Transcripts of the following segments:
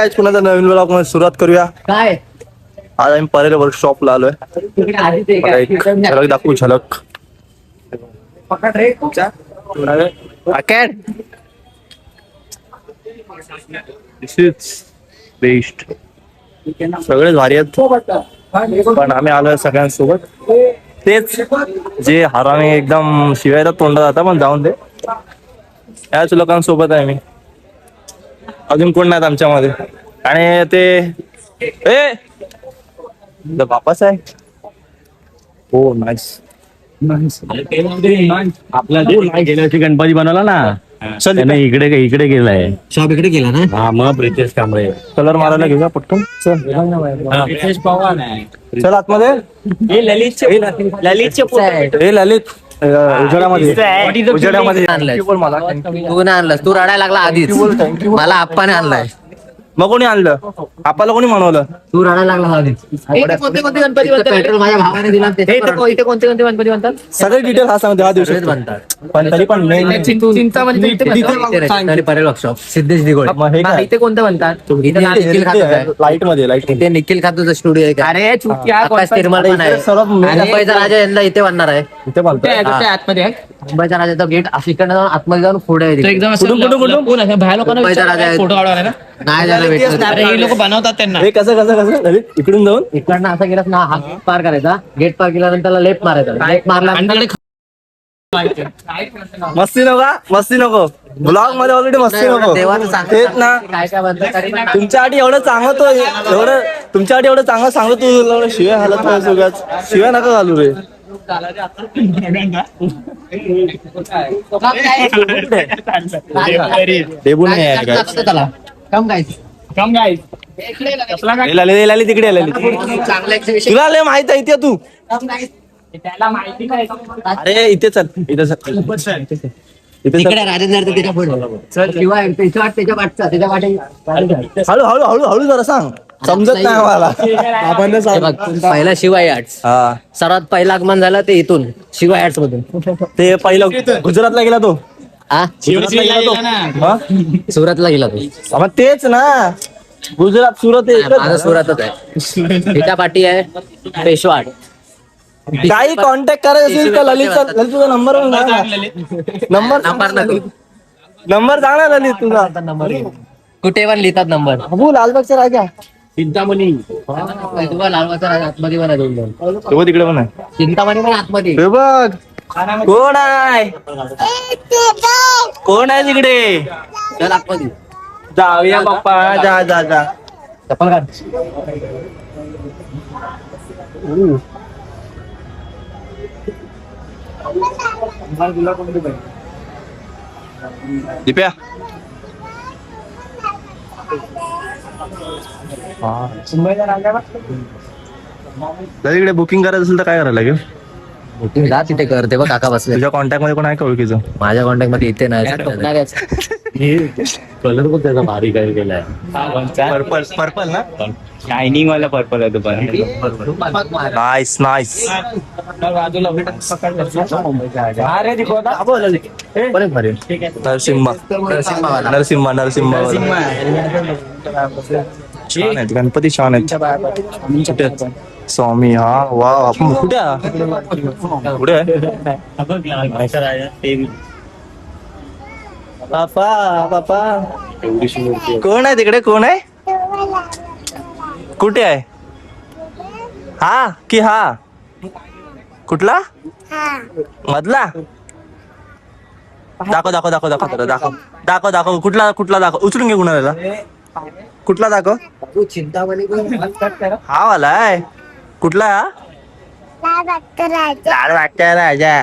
काय कुणाचा नवीन ब्लॉग मध्ये सुरुवात करूया. काय आज आम्ही परेल वर्कशॉपला आलोय. झलक दाखवू झलक. दिस इज बेस्ट. सगळे भारी आहेत पण आम्ही आलोय सगळ्यांसोबत. तेच जे हरामी एकदम शिवायला तोंडात जाता पण जाऊन दे. याच लोकांसोबत आहे मी. अजून कोण नाहीत आमच्यामध्ये. आणि ते बापाच आहे. हो नाईस. आपला गेल्या वर्षी गणपती बनवला ना. चल त्याने इकडे गेलाय. शॉप इकडे गेला ना. हा मग प्रितेश कांबळे. कलर मारायला घेऊया पटकन. प्रितेश पवार आहे. चल आतमध्ये. ललित ललित उजेडामध्ये तू नाही आणलास. तू रडायला लागला आधीच. मला आप्पाने आणलाय. मग कोणी आणलं. आपल्याला कोणी म्हणवलं. तू रडायला लागला आधीच. कोणते गणपती पेट्रोल माझ्या भावाने दिला. इथे कोणते गणपती म्हणतात. सगळे डिटेल हा सांगते हा दिवशी म्हणतात. पण तरी पण परेल वर्कशॉप सिद्धेश दिगोळे. मग हे काय इथे कोणतं म्हणतात. लाईट मध्ये इथे निखिल खातूचा स्टुडिओ आहे. अरे आकाश निर्मल पण आहे. सर्वात मुंबईचा राजा यंदा इथे बनणार आहे. इथे बोलतोय. आतमध्ये मुंबईचा राजा तो गेट इकडनं जाऊन आतमध्ये जाऊन पुढे आहे. एकदम बाहेर लोकांना मुंबईचा राजा आहे. फोटो काढवायला ना. नाही झालं भेटलं. अरे हे लोक बनवतात त्यांना. हे कसं ललित इकडून जाऊन इकडनं असं गेलास ना. हा गेट पार करायचा. गेट पार केल्यानंतर त्याला लेफ्ट मारायचा. लेफ्ट मारल्यानंतर मस्ती नको ब्लॉग मध्ये ऑलरेडी मस्ती नको. देवानं तेच सांगितलं ना काय काय म्हणतात तरी पण तुमच्यासाठी एवढं सांगतो. तुमच्यासाठी एवढं चांगलं सांगतो. तू शिवाय हालत नाही सगळ्याच. शिवाय नका घालू रे. डेबू नाही आहे काय. त्याला कम काय लाली तिकडे आलेली. चांगलं एक्झिबिशन. तुला लय माहित आहे इथे तू. त्याला माहिती काय. अरे इथे चल. इथे चल. इकडे राजेंद्र त्याच्या पुढे शिवाय त्याच्या वाटे हळू जरा सांग. समजत नाही मला. पहिला शिवाय आर्ट्स. हा सर्वात पहिला आगमन झालं ते इथून शिवाय आर्ट्स मधून. ते पहिलं गुजरातला गेला तो. हा गुजरातला गेला तो. हा? सुरतला गेला तो. मग तेच ना. गुजरात सुरत माझा सुरतच आहे. त्याच्या पाठी आहे पेशवा आर्ट. काही कॉन्टॅक्ट करायचं असेल तर ललितचा नंबर नंबर नको. नंबर सांग ना ललित तुझा. कुठे पण लिहितात नंबर. अबू लालबागचा राजा. चिंतामणी. लालबागचा राजा आतमध्ये पण आहे. दोन तो तिकडे पण आहे. चिंतामणी पण आतमध्ये. हे बघ कोण आहे. कोण आहे तिकडे. चल आतमध्ये जाऊया बाप्पा. जा चप्पल काढ. दिप्या. तिकडे बुकिंग करायचं असेल तर काय करायला लागेल. जा तिथे करते बघ. काका बसले. तुझ्या कॉन्टॅक्ट मध्ये कोण आहे का ओळखीचं. माझ्या कॉन्टॅक्ट मध्ये इथे नाही. कलर पण त्याचा भारी काय केलाय. पर्पल ना. शायनिंग वाला पर्पल आहे तो पण. नाईस नरसिंहा छान आहेत. गणपती छान आहेत. स्वामी. हा वा. आपण कुठे आहे. बापा कोण आहे तिकडे. कोण आहे. कुठे आहे. हा की हा कुठला मधला. दाखव कुठला दाखव. उचलून घे कुणाला. कुठला दाखव. तू चिंतामणी हा वाला आहे. कुठला. लाल वाटतं राजा.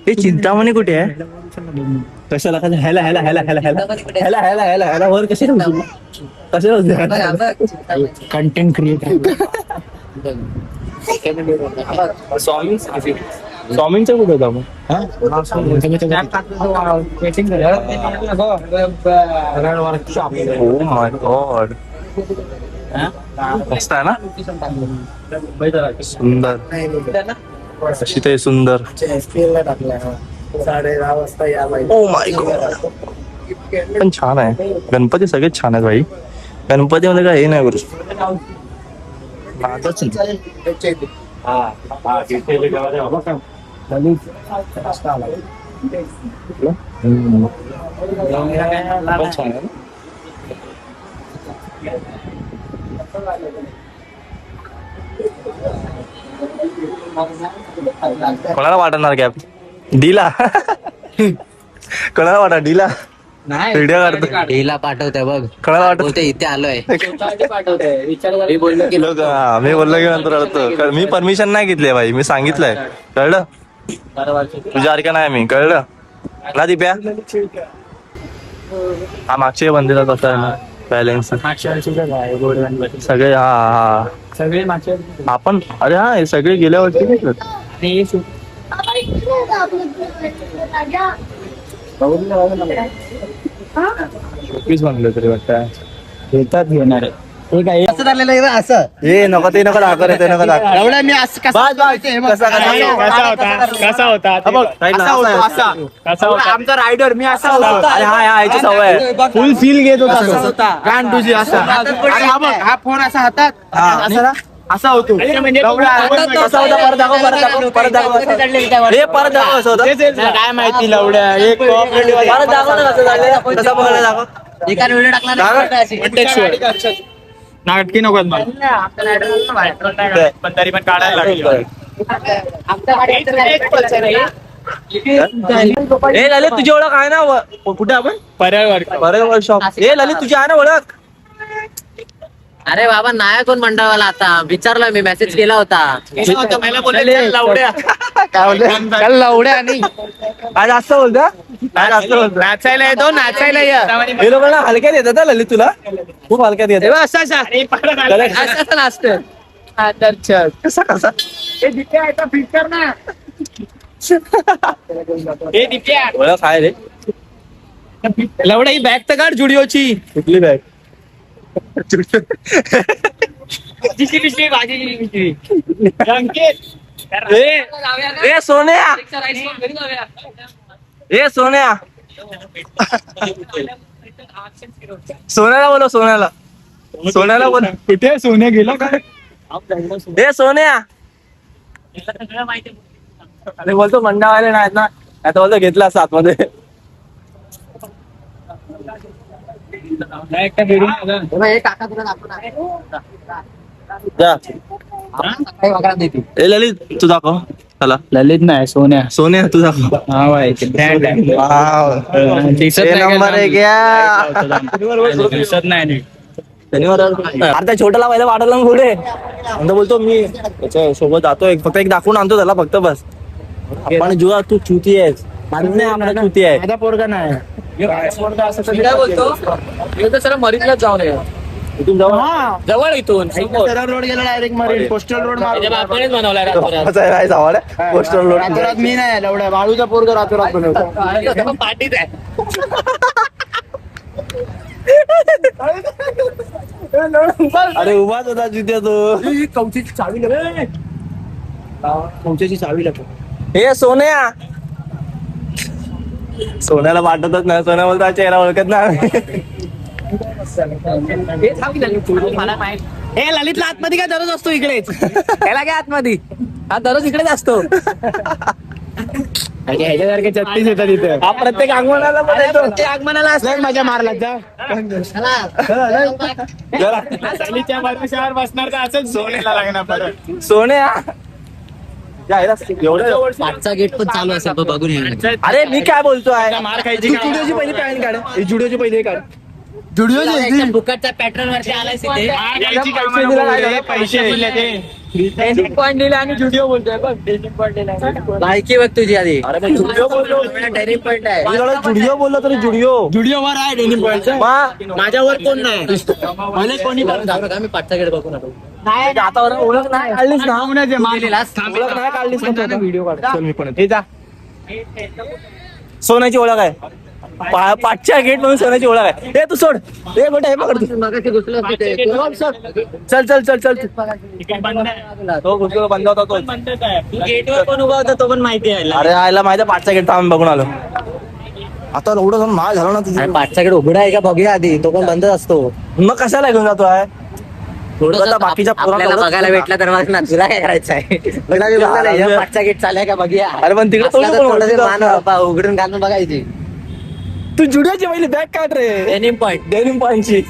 हे चिंतामणी कुठे आहे. कशाला ह्याला वर कसे कंटेंट क्रिएटर. स्वामींचा कुठे होता मग. Oh my God. मस्त आहे ना. सुंदर. अशी ते सुंदर. 10:30 वाजता या. Oh my God. पण छान आहे. गणपती सगळेच छान आहेत भाई. गणपतीमध्ये काय हे नाही करू. नादच नाही. पण छान आहे. कोणाला वाटणार कॅप डीला? कोणाला वाटणार डीला? व्हिडिओ काढतो हिला पाठवतोय बघ. कोणाला वाटत? बोलते इथे आलोय. मी बोललो की नंतर अडतो. मी परमिशन नाही घेतली भाई. मी सांगितलंय. कळलं? तुझ्यासारखं नाही मी. कळलं ना दिप्या? हा मागच्या बंदीला कसा आहे ना बॅलन्स सगळे. हा सगळे मागच्या आपण अरे हा हे सगळे गेल्यावरती नाही करत. शोपीस बनलं तरी वाटतं. येतात घेणारे असं झालेलं आहे ना, असं. हे नको ते नको दाखव रे ते नको दाखव. एवढं मी असं कसं आमचा रायडर मी असा होता. अरे हा याची सवय आहे. फुल फील घेत होता. गाण तुझी असा. आणि हा बघ हा फोन असा हातात हा. असा होतो. कसा होता परत दाखव परत दाखव परत दाखव. हे परत दाखव कसं होतं काय माहिती लवड्या एक परत दाखव ना कसं झालं. कसा बघायला दाखव. एका व्हिडिओ टाकला नाटकी नको पण तरी पण काढायला लागली. ए ललित तुझी ओळख आहे ना कुठे आपण पर्यावरण वर्कशॉप. ए ललित तुझी आहे ना ओळख? अरे बाबा नाही कोण मंडळवाला आता विचारलं मी मेसेज केला होता. लवड्या आणि काय जास्त बोलता? काय जास्त बोलता? नाचायला येतो नाचायला हे लोकांना हलक्यात येतात ललित तुला खूप हलक्यात येते. कसा कसा ओळख आहे रे. लवड्या ही बॅग तर काढ जुडिओची. कुठली बॅग? ए सोन्या ए सोन्या सोन्याला बोलो सोन्याला सोन्याला बोल. कुठे सोन्या गेला काय? ए सोन्या अरे बोलतो मंडावाले नाहीत ना आता बोलतो घेतला असं आतमध्ये. काका तुला जा. ए ललित तू दाखव. चला ललित नाही सोन्या. सोन्या तू दाखव. हा भाई ब्रँड आहे. वाव. दिसत ए नाही नंबर आहे क्या? दिसत नाही. आता छोट्याला पहिला वाढवला ना पुढे नंतर बोलतो मी त्याच्या सोबत जातोय फक्त एक दाखवून आणतो त्याला फक्त बस. आपण जुआ तू चुती आहेस. मान्य आहे आपला चुती आहे. माझा पोरगा नाही. काय बोलतो सर मरीनलाच जाऊन इथून जाऊ. जवळ इथून रोड गेला डायरेक्ट मरीन पोस्टल रोड बापानेच बनवलाय पोस्टर लोड. रातोरात मी नाही लवड्या बाळूचा पोरगा रातोरात बनवतो. पार्टीच आहे. अरे उभाच होता जिथे तो. कौचीची चावी कौचीची चावी लागतो. हे सोन्या सोन्याला वाटतच नाही. सोन्या बोलता चेहरा ओळखत नाही. हे ललितला आतमध्ये काय दररोज असतो इकडेच. त्याला काय आतमध्ये हा दररोज इकडेच असतो. ह्याच्यासारखे 36 येतात इथे. हा प्रत्येक आगमनाला पण येतो. प्रत्येक आगमनाला असतो. माझ्या मारला जा भरोशावर बसणार तर असंच सोन्याला लागणार परत. सोन्या एवढं पाठचा गेट पण चालू असेल बघून ये. अरे मी काय बोलतोय मार खायची तू का? जुडिओची पहिली पॅन्ट काढ. ही जुडिओची पहिली काढ. बुकाटच्या पॅटर्न वरती आलाय तिथे. मार खायची कामं नको रे, पैसे दिले ते. पॉईंट दिला आणि जुडिओ बोलतोय बघ. बायकी बघ तुझी आधी. अरे पण जुडिओ बोललो. डेनिम पॉईंट आहे. मी थोडं जुडिओ बोललो तरी जुडिओ जुडिओवर आहे डेनिम पॉईंटचं. माझ्यावर कोण नाही. पहिले कोणी मी पाठचा गेट बघून आलो. आता ओळख नाही काढलीस ना. थांबण्याचे मार. ओळख नाही काढलीस ना तू. व्हिडिओ काढ. चल मी पण हे जा. सोन्याची ओळख आहे. पाठच्या गेट म्हणून सोन्याची ओळख आहे. हे तू सोड. हे बेटा हे पकड तू. मगाशी घुसलो होतो ते. चल चल चल चल. तिकीट बंद आहे. तो घुसलो बंद होता तो. बंदच आहे. गेटवर पण उभा होता तो पण माहिती आहे. अरे आयला माहिती पाठचा गेट थांब बघून आलो. आता एवढं जाऊन माळ झालं ना आणि तुझं, पाठच्याकडे उघडा आहे का बघूया आधी, तो पण बंदच असतो. मग कशाला घेऊन जातो आहे थोडं आता बाकीच्या पोरांना आपल्याला एवढंच बघायला भेटला तर मग ना तुला काय करायचं आहे. तुला मी बोललो नाही, या पाठचा गेट चाललाय का बघूया. अरे पण तिकडे असला तर थोडी थोडंसं कोण मान बाबा उघडून घालून बघायची. तू जुड्याची पहिली बॅग काढ रे, डेनिम पॉईंट डेनिम पॉईंटची.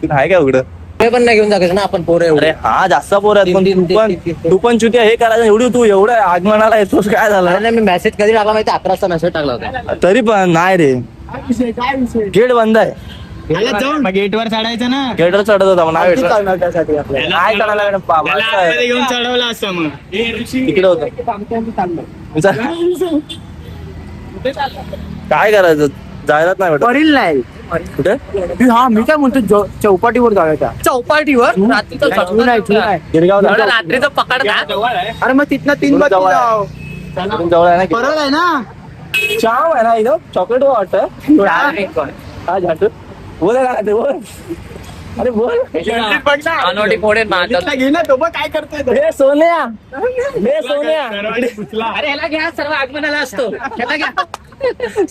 तू आहे का उघड? ते पण नाही घेऊन जायचं ना आपण पोरं अरे एवढे. हा जास्त पोर आहेत, पण तीन- तू पण तीन- तू पण चुत्या हे करायचं एवढी, तू एवढं आगमनाला येतोस काय झालं? अरे नाही, मी मेसेज कधी टाकला माहिती, 11 मेसेज टाकला होता. तरी पण नाही रे, गेट बंद आहे. मग गेटवर चढायचं ना, गेटवर चढत होता मग नाही भेटलं. काय करायला लागलं बाबा? त्याला आतमध्ये घेऊन चढवलं असतं मग. तिकडे होतं. काय करायचं, जाहिरात नाही भेटत वरील नाही कुठे. हा मी काय म्हणतो चौपाटीवर जाऊया. चौपाटीवर रात्रीचं गिरगाव रात्रीचं पकड. अरे मग तिथनं 3 बत्ती जवळ जाऊ. जवळ आहे ना, परत आहे ना. चाव आहे ना इथं, चॉकलेट वाटत. हा झाटू बोल ना ते, बोल. अरे बोल. अनोटी फोडेल तिथला घे ना, तो बघ काय करतोय. हे सोन्या, हे सोन्या. अरे ह्याला घ्या, सर्व आगमनाला असतो. ह्याला घ्या,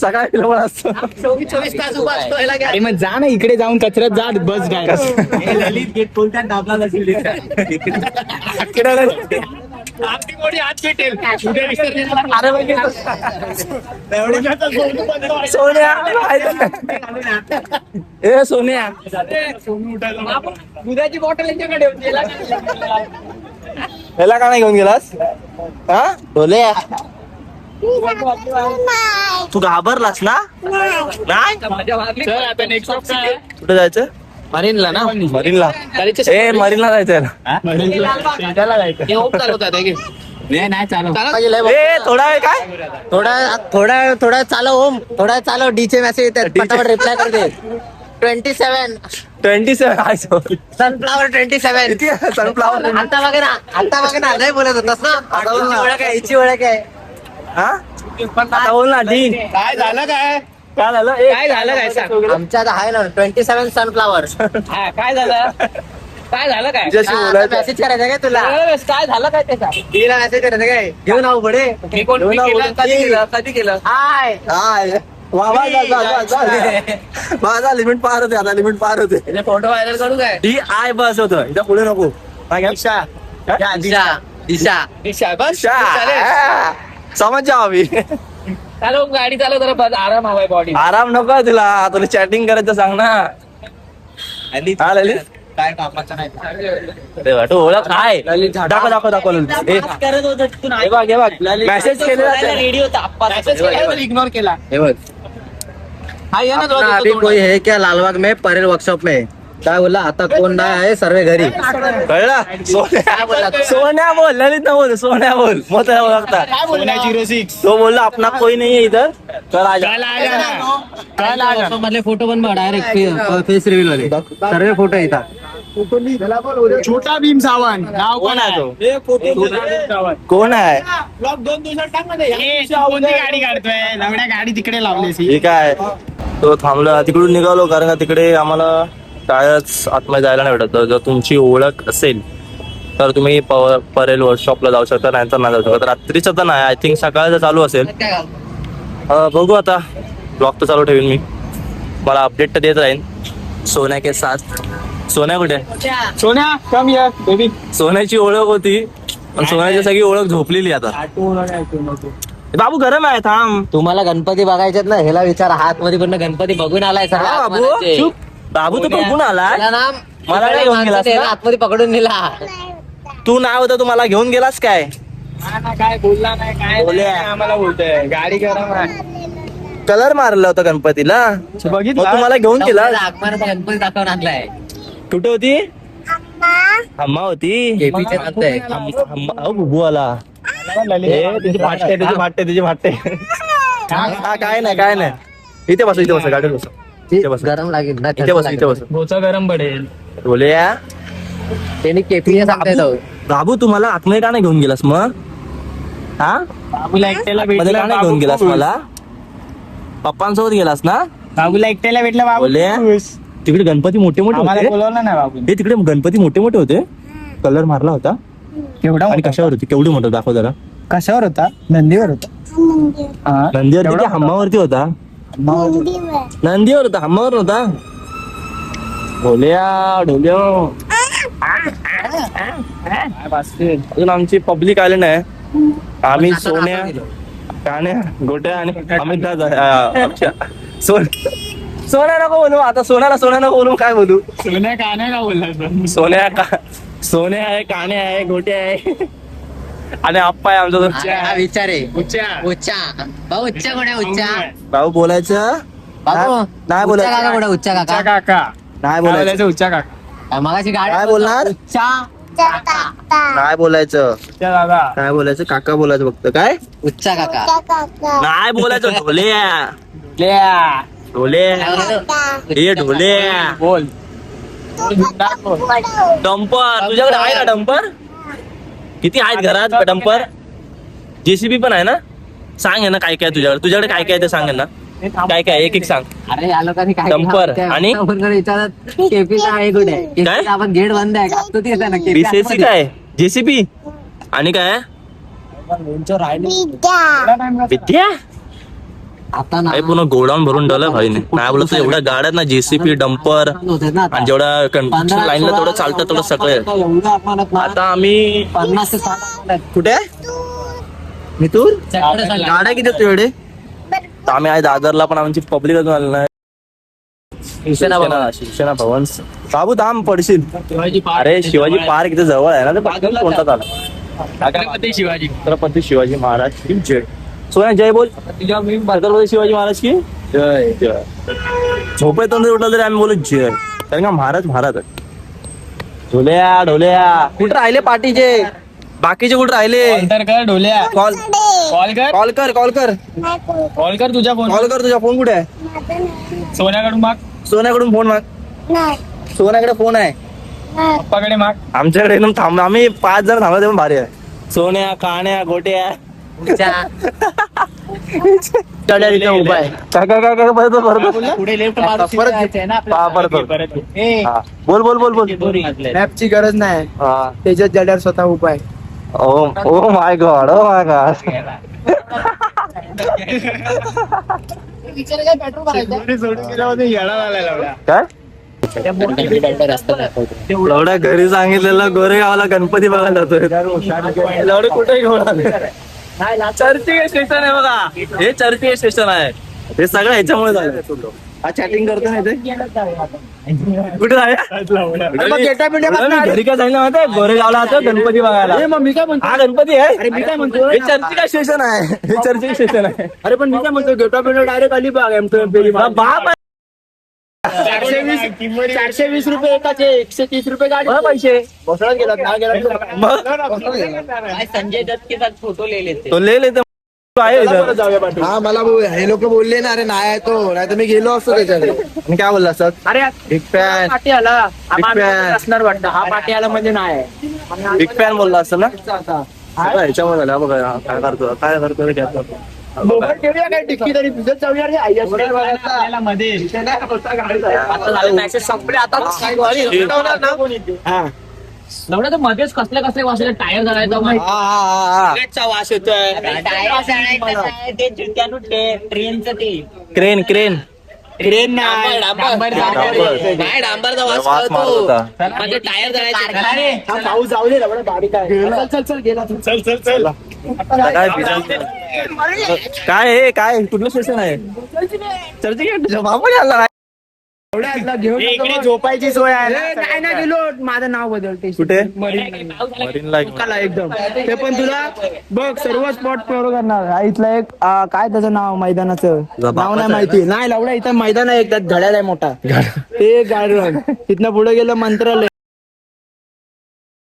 सकाळी पण असतो. 24 तास उभा असतो. ह्याला घ्या. अरे मग जा ना इकडे, जाऊन कचऱ्यात जा, बस डायरेक्ट. ललित गेट कोणत्या दाबला नसेल आपली मोठी हात पेटेल. उद्या विसर्जन. अरे म्हणजे सोन्या, हे सोन्या. दुधाची बॉटल यांच्याकडे होती. याला का नाही घेऊन गेलास? हा बोले, तू घाबरलास ना? नाही. चल आता नेक्स्ट स्टॉप काय? कुठे जायचं? मरीनला ना, मरीनला. ए मरीनला जायचं ना. नाही चालू. ए थोडा वेळ काय, थोडा चालव ओम, थोडा चालव. डीचे मेसेज येतात, पटापट रिप्लाय करते. 27 27 सनफ्लावर 27. सनफ्लावर. आता बघा ना नाही बोलत होतास ना. हिची ओळख आहे, हिची ओळख आहे. हा आता बोल ना डी. काय झालं काय? काय झालं? काय झालं काय सांग. आमच्यात आहे ना 27 सनफ्लावर. काय झालं? काय झालं काय तुझ्याशी बोलायचं. मेसेज करायचा काय तुला? काय झालं काय त्याचा? तिला मेसेज करायचा काय? घेऊन आऊ बडे. कधी केलं? हाय हाय. माझा लिमिट पार होते, आता लिमिट पार होते. फोटो व्हायरल करू काय? डी आय बस होत, इथं पुढे नको. दिशा दिशा दिशा बस चालेल. समज जाऊ आम्ही. चालव गाडी चालव जरा बस, आराम हवाय बॉडी. आराम नको तुला, तुला चॅटिंग करायचं सांग ना. हा ललित, काय कामाचं नाही. अरे वाटो ओळख काय. दाखव ललित. हे बघ हे बघ, मेसेज केलेला रेडिओ इग्नोर केला. हे बघ, अभी कोई है क्या लालबाग में परेल वर्कशॉप में? काय बोलला, आता कोण नाही आहे, सर्व घरी. कळला. सोन्या बोल, ललित ना बोल, सोन्या बोल. मग त्याला ओळखता. सोन्या 06. तो बोलला अपना कोई नहीं है इधर, कल आ जा. कल आ जाना. कल आ जाना. मधले फोटो पण बघ, डायरेक्ट फेस रिव्हील वाले सर्व फोटो येतात. छोटा भीम सावंत नाव कोण आहे तो? छोटा भीम सावंत. कोण आहे? कोणती गाडी काढतोय? नवड्या गाडी तिकडे लावलीस ही. ठीक आहे. तो थांबला, तिकडून निघालो, कारण का तिकडे आम्हाला टायर्स आतमध्ये जायला नाही भेटत. जर तुमची ओळख असेल तर तुम्ही परेल वर्कशॉपला जाऊ शकता, नाहीतर नाही जाऊ शकता. रात्रीचं तर नाही, आय थिंक सकाळचं चालू असेल. बघू आता, ब्लॉग तर चालू ठेवीन मी, मला अपडेट तर देत राहीन. सोन्या के साथ. सोन्या कुठे? सोन्या कम या बेबी. सोन्याची ओळख होती, पण सोन्याची सगळी ओळख झोपलेली आता. बाबू गरम आहे, थांब. तुम्हाला गणपती बघायच्यात ना, ह्याला विचार. हात मध्ये पण गणपती बघून आलाय सर. हा, बाबू बाबू तू बघून आला. मला नाही घेऊन गेलास ना? आतमध्ये पकडून नेला. तू नाही होता, तू मला घेऊन गेलास काय? काय बोलला नाही, काय बोलल्या. नाही, आम्हाला बोलतोय गाडी गरम आहे. कलर मारला होता गणपतीला, मग बघितलं तू मला घेऊन गेला. आगमनाचा गणपती दाखवून आणलाय. कुठे होती? अम्मा होती. केपीचे नाते आहे. बुबू आला. तुझी भाटते. हा काय नाही. इथे बस, गाडीवर बस. इथे बस, गरम लागेल ना, इथे बस. बोचा गरम पडेल. बोले या. त्यांनी केपीचे सांगताय तो. बाबू तू मला आतमध्ये का नाही घेऊन गेलास मग? हा बाबूला एकट्याला मध्ये भेटला. का नाही घेऊन गेलास मला? पप्पांसोबत गेलास ना? बाबूला एकट्याला भेटला. बाबू बोले तिकडे गणपती मोठे आम्हाला होते. बोलवलं नाही बाबू. हे तिकडे गणपती मोठे होते. कलर मारला होता. केवढा आणि कशावर होती? केवढी मोठं दाखव जरा. कशावर होता? नंदीवर होता. हा. नंदीवर एवढा किती हम्मावरती होता? नंदीवर होता, हम्मावर होता. ढोल्या ढोल्या अजून आमची पब्लिक आली नाही. आम्ही सोन्या कान्या गोट्या आणि अमित सोन्या नको बोलू आता. सोन्या नको बोलू. काय बोलू? सोन्या का नाही का बोलला? सोन्या आहे, कान्या आहे, गोट्या आहे आणि आप्पा आहे आमचा तो. हा विचार आहे. उच्चा. उच्चा भाऊ, उच्चा कोण आहे? उच्चा भाऊ बोलायचं बाबू, नाही उच्चा काका बोलायचं. कोण आहे? उच्चा उच्चा काका. काका. नाही काय बोलायचं. बोलायचं? उच्चा काका. मगाशी गाडी काय बोलणार? उच्चा नाही बोलायचं. उच्चा दादा. काय बोलायचं? काका बोलायचं फक्त. काय उच्चा काका. नाही बोलायचं. ढोल्या ल्या. ढोल्या हे ढोल्या बोल. डंपर. तुझ्याकडे आहे का डंपर? किती आहेत घरात डंपर? जेसीबी पण आहे ना? सांग ना काय काय तुझ्याकडे काय काय ते सांग ना. काय काय एक एक सांग. अरे या लोकांनी काय डंपर केलं? आणि? त्या विचारत केपीचा आहे कुठे? केपीचा आपण गेट बंद आहे का? तो ते येतं ना केपी बीसीएससी आतमध्ये. काय? जेसीबी आणि काय विद्या? आता ना काही पूर्ण गोडाऊन भरून ठेवलं भाईने. नाही बोलत तर एवढ्या गाड्या ना, जेसीबी डंपर होते ना आता. आणि जेवढा कन्स्ट्रक्शन लाईनला तेवढं चालतं तेवढं सगळं आहे. एवढं अपमानात ना. आता आम्ही 50 ते 60 अपमान आहेत. कुठे मिथून सगळे सगळे. गाड्या किती तुझ्याकडे? तर आम्ही आहे दादरला पण आमची पब्लिक अजून आली नाही. शिवसेना भवन. बाबू थांब पडशील. अरे शिवाजी पार्क इथे जवळ आहे ना. ते पटकन कोणता आला? छत्रपती शिवाजी. छत्रपती शिवाजी महाराज की जय. सोन्या जय बोल. छत्रपती शिवाजी महाराज की जय जय. झोपेतून जर उठलं तरी आम्ही बोलू जय. कारण का महाराज महाराज आहे. ढोल्या ढोल्या कुठे राहिले पार्टीचे? बाकीचे कुठे राहिले? कॉल कर ढोल्या. कॉल कॉल कर. कॉल कर कॉल कर कॉल कर तुझ्या फोन. कॉल कर. तुझा फोन कुठे आहे? सोन्याकडून माग. सोन्याकडून फोन माग. सोन्याकडे फोन आहे. पप्पाकडे माग. आमच्याकडे एकदम थांब. आम्ही 5 जण थांबलो तेव्हा भारी आहे. सोन्या कान्या गोट्या उच्चा. उभा आहे. काय काय काय काय परत पुढे लेफ्ट परत हा. बोल बोल बोल बोल. मॅपची गरज नाही. हा. त्याच्यात जड्यावर स्वतः उभा आहे. Oh my God oh my God. काय लवड्या घरी सांगितलेलं गोरेगावला गणपती बघायला जातोय. लवडे कुठे घेऊन आले? चर्चगेट स्टेशन आहे बघा. हे चर्चगेट स्टेशन आहे. हे सगळं ह्याच्यामुळे झालं. हा चॅटिंग करतो ना इथे. कुठे आहे? घरी काय सांगितलं माहिती? गोरेगावला आता गणपती बघायला. हा गणपती आहे. अरे मी काय म्हणतो? हे चर्चगेट स्टेशन आहे. हे चर्चगेट स्टेशन आहे. अरे पण मी काय म्हणतो? Gate of India direct Alibag हा, बाप आहे. 420 रुपये एकाचे. 130 रुपये गाडी. बरं पैसे बसण्यात गेला ना गेला. मग संजय दत्त के साथ फोटो ले लेते. तो ले लेते आहे इथं. जाऊया पाठी. हा मला हे लोक बोलले ना, अरे नाही आहे तो, नाही तर मी गेलो असतो त्याच्याकडे. आणि काय बोलला सर? अरे बिग फॅन. पाठी आला. Big fan. असणार वाटतं. हा पाठी आला म्हणजे नाही. बिग फॅन बोलला असं ना. सगळं ह्याच्यामुळे झालं. बघा हा, काय करतो रे त्यात. मोबाईल ठेवूया काय टिक्की तरी तुझ्याच जाऊया रे. आपल्याला मध्ये आता झाले मॅसेज संपले. आता हा. एवढं तर मध्येच कसले कसले वाजले टायर झालायचा बुलेटचा वास येतोय. ट्रेनचं ते क्रेन क्रेन ट्रेन नाही. नाही डांबरचा वास वास मारत होता. माझे टायर झालायचे. हा पाऊस जाऊ दे. एवढा गाडी काय. चल चल चल गेला तू. चल चल चल. आता काय काय हे काय कुठलं स्टेशन आहे? चर्चगेट. तुझ्या बापाने आला काय? इकडे झोपायची सोय आहे. काय ना गेलो. माझं नाव बदलते. कुठे? मरीनला एकदम. ते पण तुला बघ सर्व स्पॉट कव्हर करणार. हा इथला एक काय त्याचं नाव मैदानाचं नाव नाही माहिती. नाही लावडा इथं मैदान आहे. एकदा घड्याळ आहे मोठा. ते गार्डन. तिथनं पुढे गेलं मंत्रालय.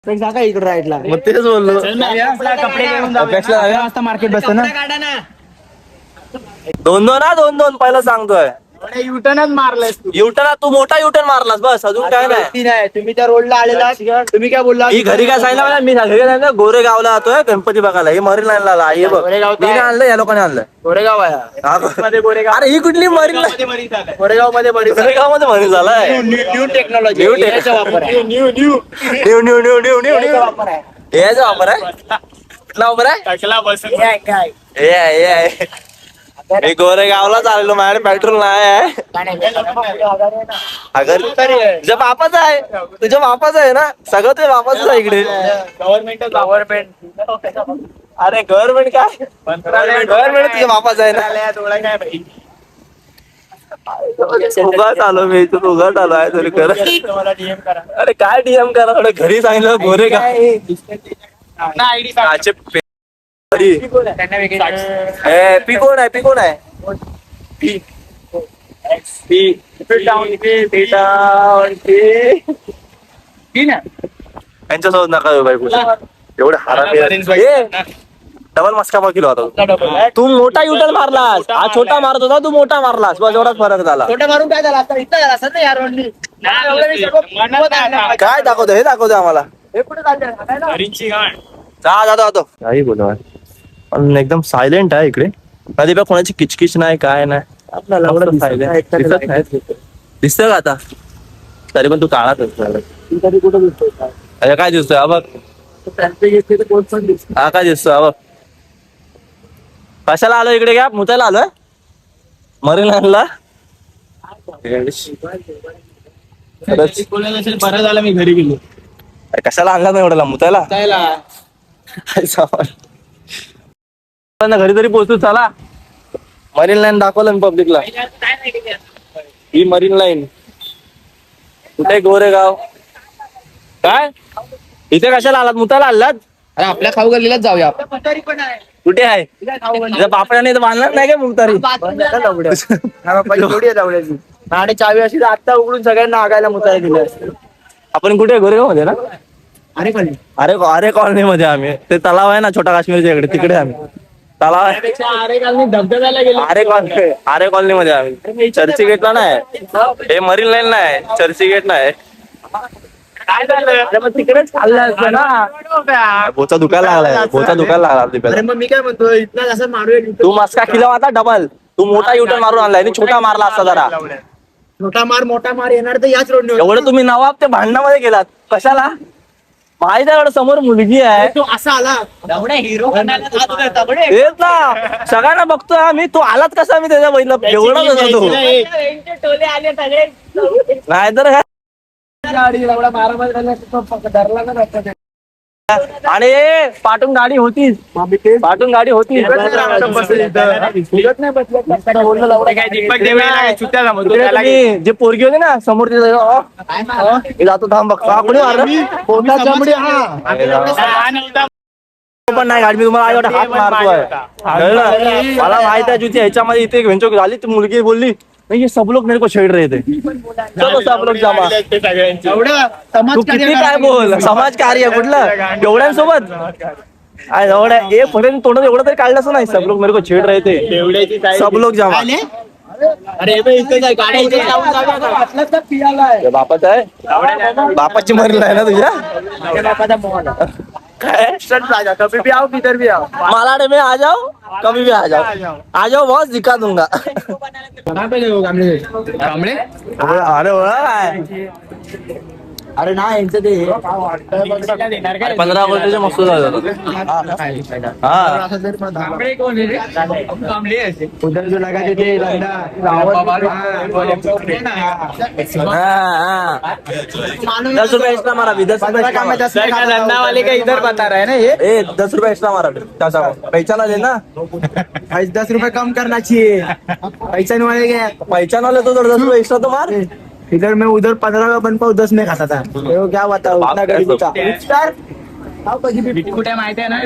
सांगा इकडे राईटला. मग तेच बोललो. कपडे घेऊन वाजता मार्केट बसतं ना. दोन दोन पहिला सांगतोय. युटर्नच मारलाय तू. युटर्न तू मोठा युटर्न मारलास बस. अजून काय नाही. नाही तुम्ही त्या रोडला आलेला. तुम्ही काय बोलला? ही घरी काय सांगितलं मला? मी घरी सांगितलं गोरेगावला जातोय गणपती बघायला. हे मरीन लाईनला आला. हे बघ मी नाही आणलं, या लोकांनी आणलं. गोरेगाव आहे. हा, गोरेगाव. अरे ही कुठली मरीन लाईन? गोरेगाव मध्ये बरी गोरेगाव मध्ये मरीन झालाय. New technology. New technology. वापर आहे. New new new new new new new new वापर आहे. याचा वापर आहे. कुठला उभं आहे ए मी गोरेगावलाच आलेलो माझ्याकडे पेट्रोल नाही आहे अगर तुझ्या बापाचं आहे तुझ्या बापाचं आहे ना सगळं तुझ्या बापाचंच आहे इकडे गव्हर्नमेंट अरे गव्हर्नमेंट काय गव्हर्नमेंट तुझ्या बापाचं आहे ना उगाच आलो मी इथून उगाच आलो आहे तरी कर अरे काय डीएम करा थोडं घरी सांगितलं गोरेगावचे पी कोण आहे पी कोण आहे यांच्यासोबत नका येऊ बाई एवढे हरामी डबल मस्का किलो आता तू मोठा युटर्न मारलास हा छोटा मारत होता तू मोठा मारलास बस एवढाच फरक झाला छोटा मारून काय झाला आता इथं झाला असं ना यार वडली काय दाखवतो हे दाखवतो आम्हाला हे कुठे चाललंय जातो काही बोलवा पण एकदम सायलेंट आहे इकडे कधी बघ कोणाची किचकिच नाही काय नाही आपल्याला दिसतोय का आता तरी पण तू काळात अरे काय दिसतोय हा बघ हा काय दिसतोय हा बघ कशाला आलो इकडे घ्या मुतायला आलोय मरीन लाईनला बरं झालं मी घरी गेलो कशाला आणला नाही एवढ्याला मुतायला घरी तरी पोहोचतो चला मरीन लाईन दाखवलं मी पब्लिकला ही मरीन लाईन कुठे गोरेगाव काय इथे कशाला आलात मुताला आलात अरे आपल्या खाऊ गल्लीलाच जाऊया कुठे आहे तुझ्या बापड्याने बांधणार नाही का मुतारी आणि चावी अशी आत्ता उघडून सगळ्यांना आगायला मुताय दिलं आपण कुठे गोरेगाव मध्ये ना अरे पण अरे कॉलनी मध्ये आम्ही ते तलाव आहे ना छोटा काश्मीरच्या इकडे तिकडे आम्ही तलाव आहे आरे कॉलनी मध्ये आम्ही चर्ची गेटला नाही हे मरीन लाईन नाही चर्ची गेट नाही तिकडेच खाल्लं असतं ना बोचा दुखायला लागलाय बोचा दुखायला लागला अरे मग मी काय म्हणतो इथनं असं मारूया तू मस्का किलो आता डबल तू मोठा युटर्न मारून आणलाय आणि छोटा मारला असता जरा मोठा मार येणार तर याच रोडने एवढं तुम्ही नवाब ते भांडणामध्ये गेलात कशाला माहिती आहे समोर मुलगी आहे तो असा आला हिरो तेच ना सगळ्यांना बघतोय आम्ही तू आलात कसा मी त्याच्या बहिणीला एवढाच होता तो टोले आले सगळे नाहीतर काय आणि पाठून गाडी होतीच पाठून गाडी होती जे पोरगी होती ना समोर जातो थांब बघ कोणी पण नाही गाडी मी तुम्हाला एवढा हात मारतोय कळलं? मला माहित आहे जुती ह्याच्यामध्ये इथे वेंचोक झाली ती मुलगी बोलली नहीं ये सब लोग मेरे को छेड़ रहे थे चलो सब लोग जमा तू किती काय बोल समाजकार्य कुठलं एवढ्यांसोबत एवढ्या ए पर्यंत तोंडात एवढं तरी काढलं असं नाही सब लोग मेरे को छेड़ रहे थे सब लोग जमा अरे गाडी बापाच आहे बापाची मरल आहे ना तुझ्या काय कभी भी आओ किधर भी आओ मालाडे में आ जाओ कभी भी आ जाओ बॉस दिखा दूंगा अरे काय अरे ना यांचं ते 15 वर्षाचे मस्त झालं उधर जो लगा ते दस रुपये एक्स्ट्रा मारा भी 10 रुपये धंधा वाले का इधर बता रहा है ना ये 10 रुपये एक्स्ट्रा मारा पहचाना लेना 10 रुपये कम करना चाहिए पहचान वाले क्या पहचाना ले तो 10 रुपये एक्स्ट्रा तो मार इधर मैं उधर 15 का बन पाऊँ 10 में खाता था वो क्या बताओ इतना गरीबी था कुठे माहिती आहे ना